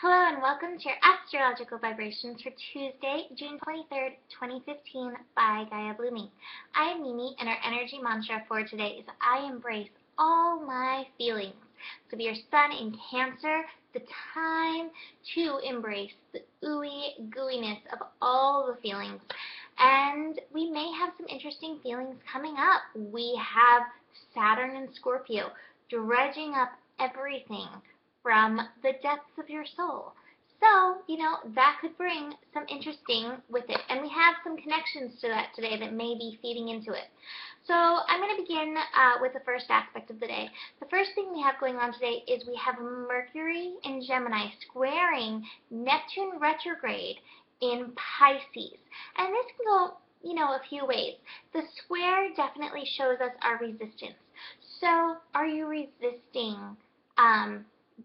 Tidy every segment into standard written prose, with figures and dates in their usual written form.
Hello and welcome to your astrological vibrations for Tuesday, June 23rd, 2015 by Gaia Blooming. I am Mimi and our energy mantra for today is I embrace all my feelings. So be your sun in Cancer, the time to embrace the ooey gooiness of all the feelings. And we may have some interesting feelings coming up. We have Saturn in Scorpio dredging up everything from the depths of your soul. So, that could bring some interesting with it. And we have some connections to that today that may be feeding into it. So I'm going to begin with the first aspect of the day. The first thing we have going on today is we have Mercury in Gemini squaring Neptune retrograde in Pisces. And this can go, a few ways. The square definitely shows us our resistance. So are you resisting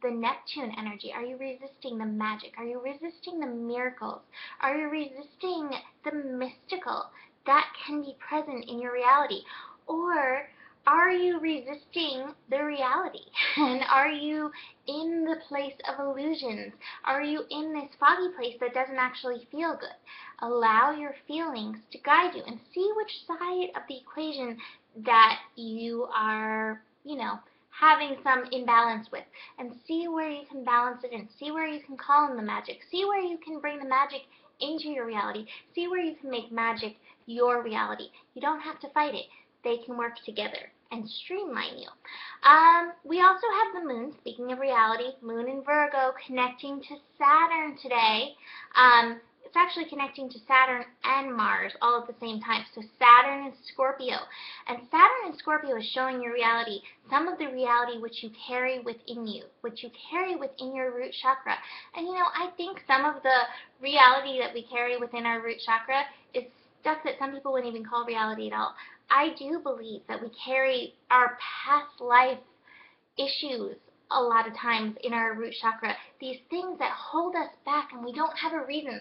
the Neptune energy? Are you resisting the magic? Are you resisting the miracles? Are you resisting the mystical that can be present in your reality? Or are you resisting the reality? And are you in the place of illusions? Are you in this foggy place that doesn't actually feel good? Allow your feelings to guide you and see which side of the equation that you are, having some imbalance with, and see where you can balance it in, see where you can call in the magic, see where you can bring the magic into your reality, see where you can make magic your reality. You don't have to fight it. They can work together and streamline you. We also have the moon, speaking of reality, moon in Virgo connecting to Saturn today. It's actually connecting to Saturn and Mars all at the same time. So Saturn is Scorpio. And Saturn and Scorpio is showing your reality, some of the reality which you carry within you, which you carry within your root chakra. And I think some of the reality that we carry within our root chakra is stuff that some people wouldn't even call reality at all. I do believe that we carry our past life issues a lot of times in our root chakra, these things that hold us back and we don't have a reason.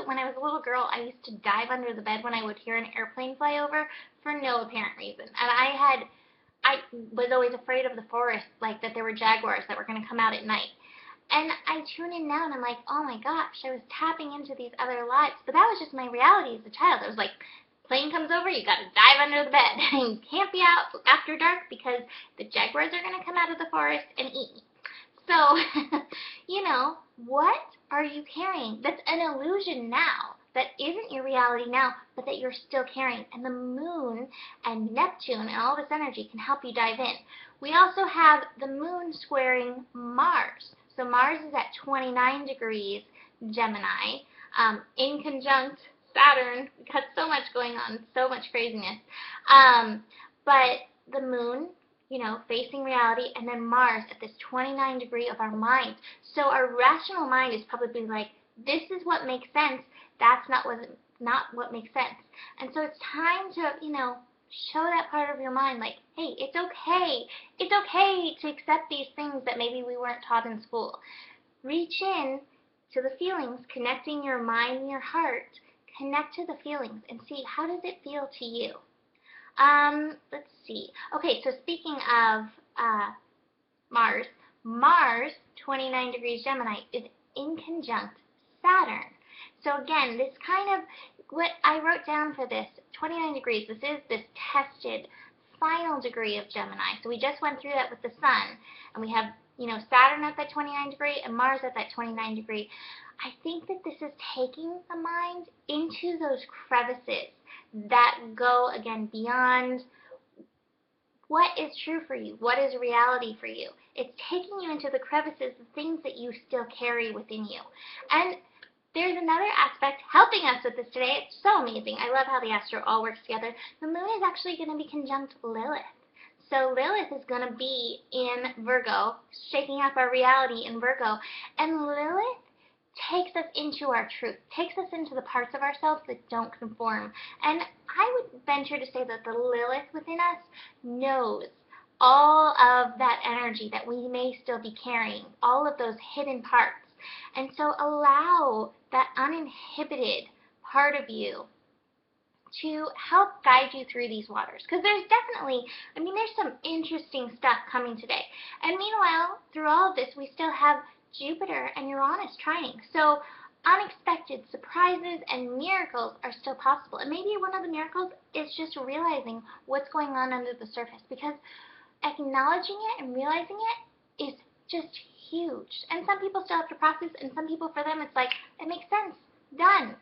When I was a little girl, I used to dive under the bed when I would hear an airplane fly over for no apparent reason. And I was always afraid of the forest, like that there were jaguars that were going to come out at night. And I tune in now and I'm like, oh my gosh, I was tapping into these other lives. But that was just my reality as a child. I was like, plane comes over, you got to dive under the bed. You can't be out after dark because the jaguars are going to come out of the forest and eat me. So, what are you carrying that's an illusion now, that isn't your reality now, but that you're still carrying? And the moon and Neptune and all this energy can help you dive in. We also have the moon squaring Mars. So Mars is at 29 degrees Gemini, inconjunct Saturn. We've got so much going on, so much craziness. But the moon, facing reality, and then Mars at this 29 degree of our mind. So our rational mind is probably like, this is what makes sense. That's not what makes sense. And so it's time to, show that part of your mind, like, hey, it's okay. It's okay to accept these things that maybe we weren't taught in school. Reach in to the feelings, connecting your mind and your heart. Connect to the feelings and see, how does it feel to you? Let's see. Okay, so speaking of Mars, 29 degrees Gemini, is inconjunct Saturn. So again, this kind of, what I wrote down for this, 29 degrees, this is this tested final degree of Gemini. So we just went through that with the sun, and we have, Saturn at that 29 degree and Mars at that 29 degree. I think that this is taking the mind into those crevices that go, again, beyond what is true for you, what is reality for you. It's taking you into the crevices, the things that you still carry within you. And there's another aspect helping us with this today. It's so amazing. I love how the astro all works together. The moon is actually going to be conjunct Lilith. So Lilith is going to be in Virgo, shaking up our reality in Virgo. And Lilith takes us into our truth, takes us into the parts of ourselves that don't conform. And I would venture to say that the Lilith within us knows all of that energy that we may still be carrying, all of those hidden parts. And so allow that uninhibited part of you to help guide you through these waters. Because there's definitely, there's some interesting stuff coming today. And meanwhile, through all of this, we still have Jupiter and Uranus trining. So unexpected surprises and miracles are still possible. And maybe one of the miracles is just realizing what's going on under the surface, because acknowledging it and realizing it is just huge. And some people still have to process, and some people, for them, it's like, it makes sense, done.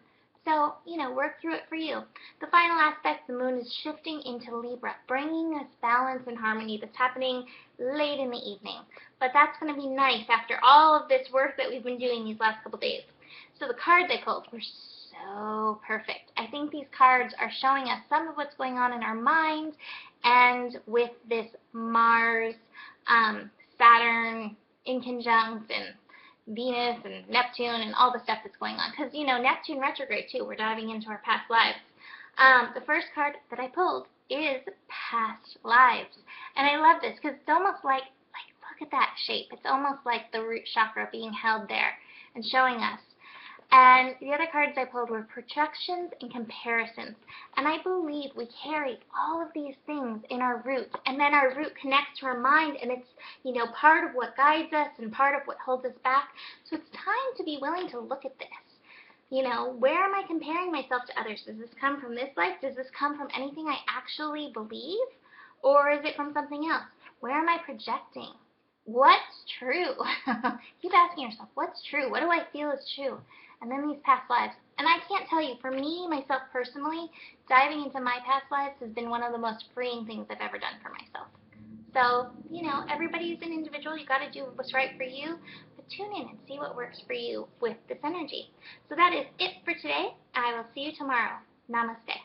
So, work through it for you. The final aspect, the moon is shifting into Libra, bringing us balance and harmony. That's happening late in the evening. But that's going to be nice after all of this work that we've been doing these last couple days. So the cards I pulled were so perfect. I think these cards are showing us some of what's going on in our mind, and with this Mars, Saturn, Inconjunct, and Venus and Neptune and all the stuff that's going on. Because, Neptune retrograde too. We're diving into our past lives. The first card that I pulled is past lives. And I love this because it's almost like look at that shape. It's almost like the root chakra being held there and showing us. And the other cards I pulled were projections and comparisons. And I believe we carry all of these things in our root. And then our root connects to our mind, and it's, part of what guides us and part of what holds us back. So it's time to be willing to look at this. Where am I comparing myself to others? Does this come from this life? Does this come from anything I actually believe? Or is it from something else? Where am I projecting? What's true? Keep asking yourself, what's true? What do I feel is true? And then these past lives. And I can't tell you, for me, myself personally, diving into my past lives has been one of the most freeing things I've ever done for myself. So, everybody's an individual. You got to do what's right for you. But tune in and see what works for you with this energy. So that is it for today. I will see you tomorrow. Namaste.